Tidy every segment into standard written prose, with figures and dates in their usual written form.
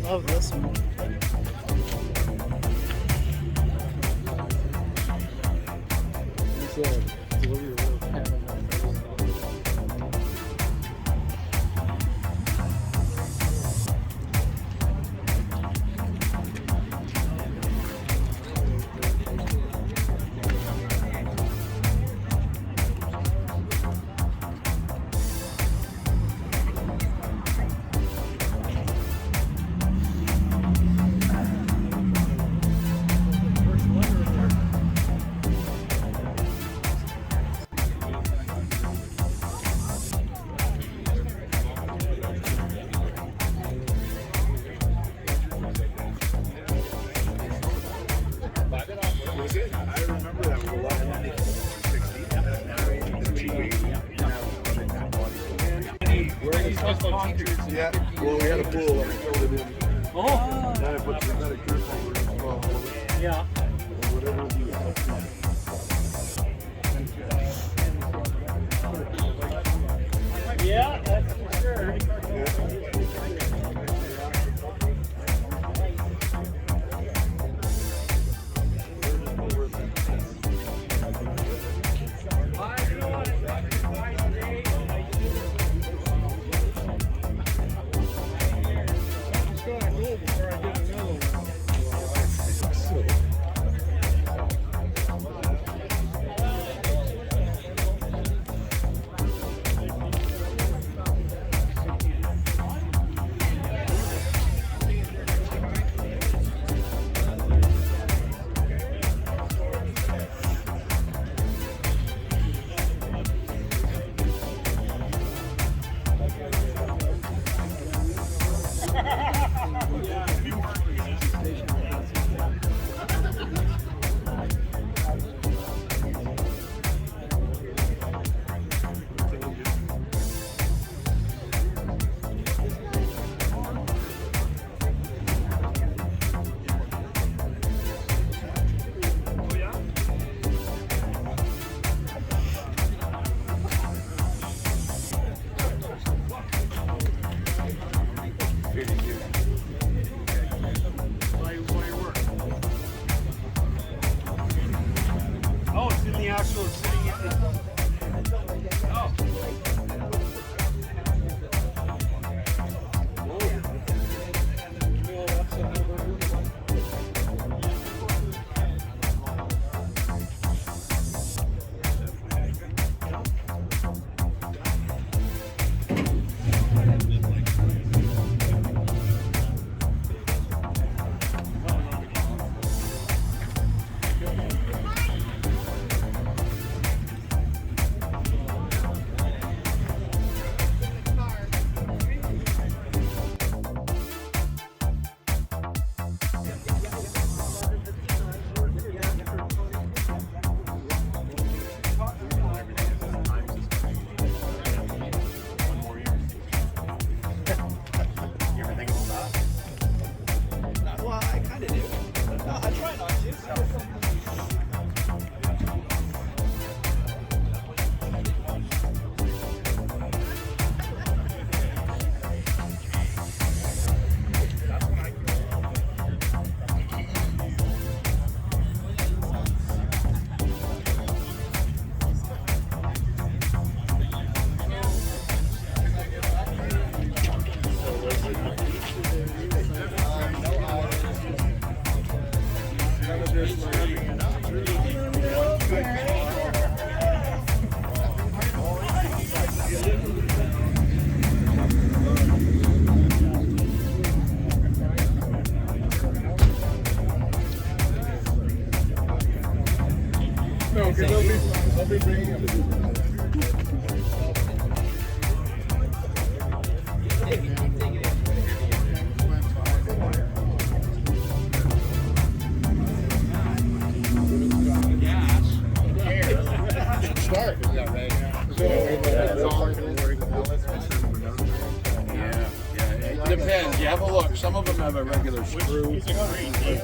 Love this one. Yeah, well, we had a pool and I filled it in. Oh! Then I put the synthetic turf over it as well. Yeah. Or whatever we use. Yeah, that's for sure. Oh, it's in the actual sitting in the... Oh. No, because they'll be bringing them. Start. It depends. You have a look. Some of them have a regular screw.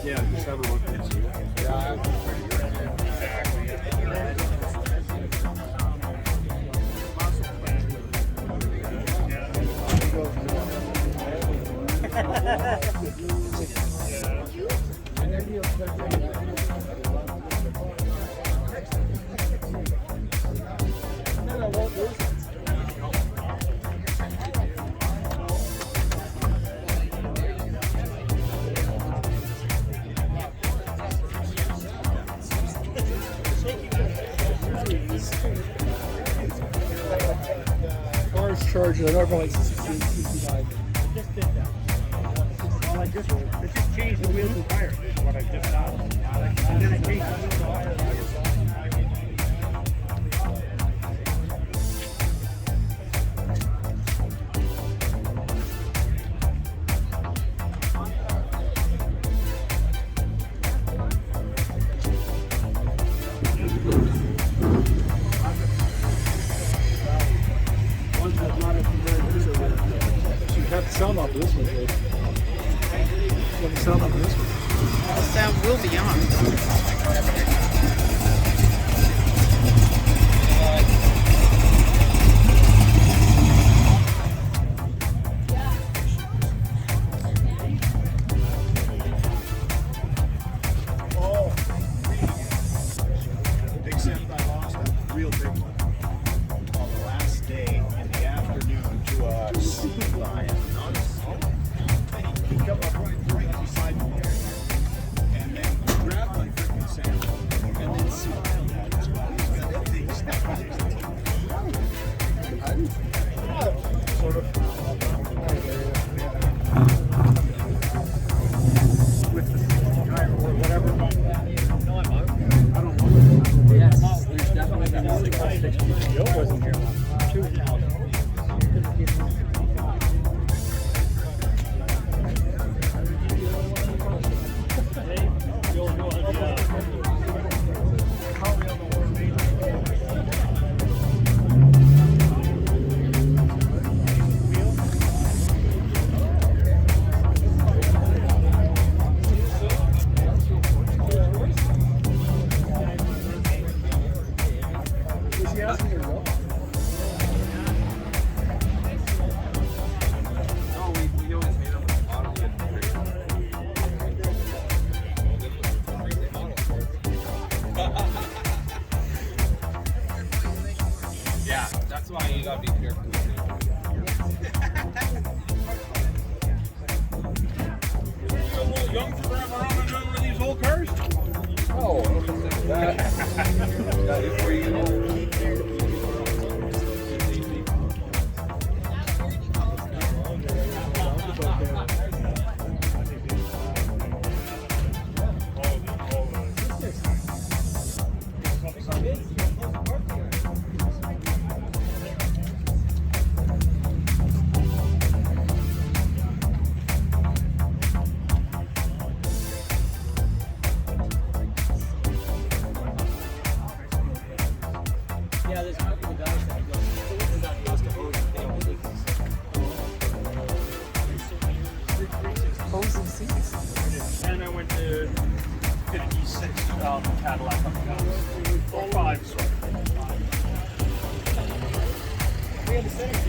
Yeah, just have a look and see. Car's charging. I don't know, like 65. Well, it just changed the wheels and tires. Is what I just got. And then it changed the wheels and tires. You have the sound off of this one, Dave. You have the sound off of this one. The sound will be on. Oh, big Sam, I lost a real big one on the last day in the afternoon to a sea lion. He come up right beside me and then grabbed my freaking Sam and then smiled at us while he's got that big stuff on his teeth. Sort of. With the tire or whatever. No, I'm out. I don't know. Yes, there's definitely been more than 6 people. Joe wasn't here. 2. Yeah, that's why you gotta be careful. You're a little young to drive around in one of these old cars? Oh, that is where you go. Yeah, there's a couple of guys that go. They're not used to hosing. They only Hosing seats. And I went to 56 Cadillac up and or 5, sorry. we had the center.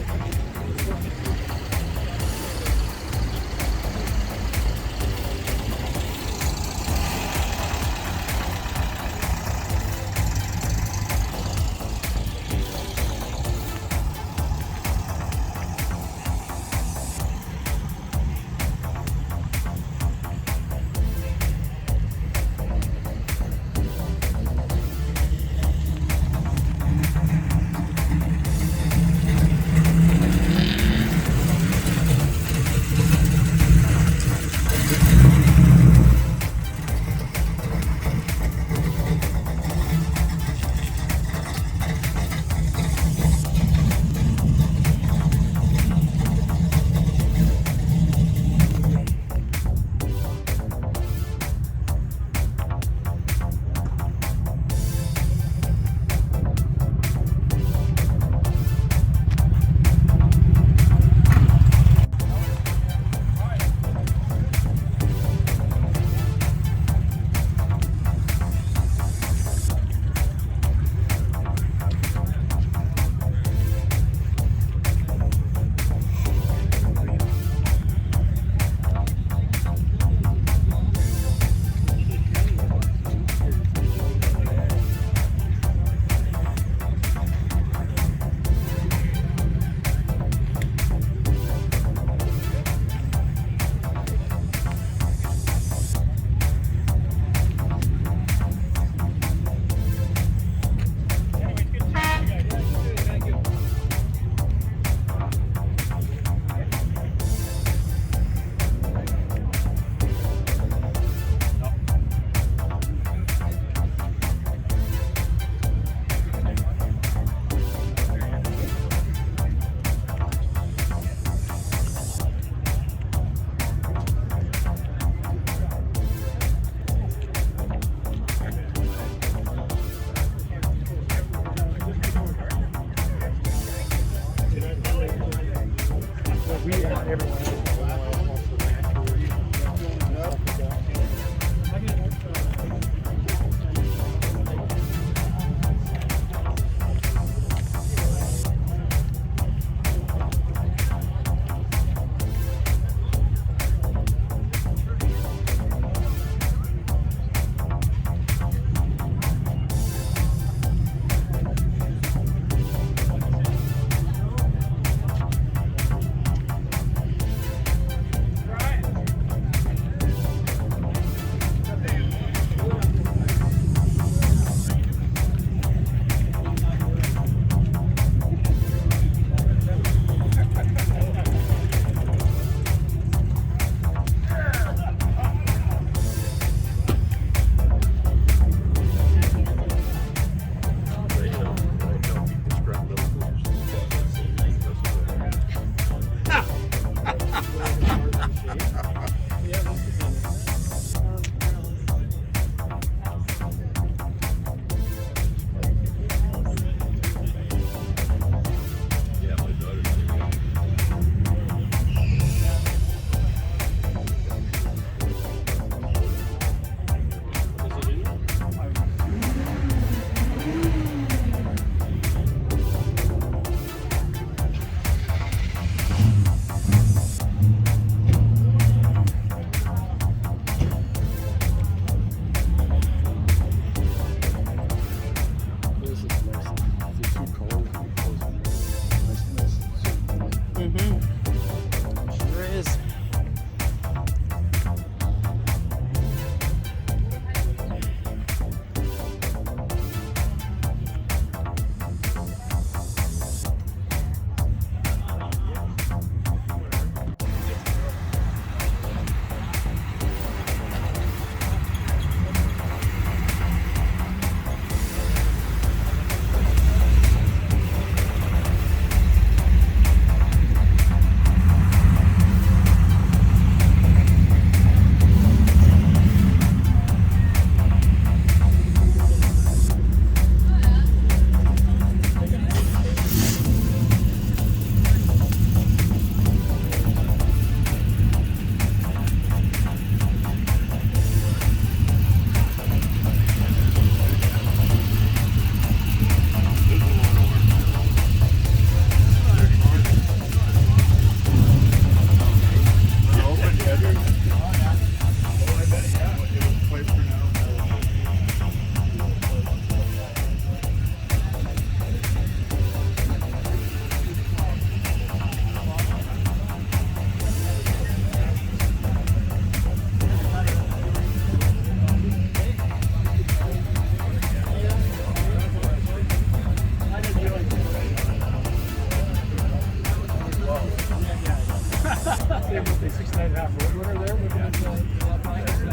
69.5 road runner there with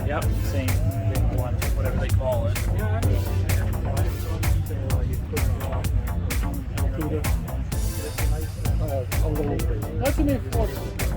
Yep, same one, whatever they call it. That's an important.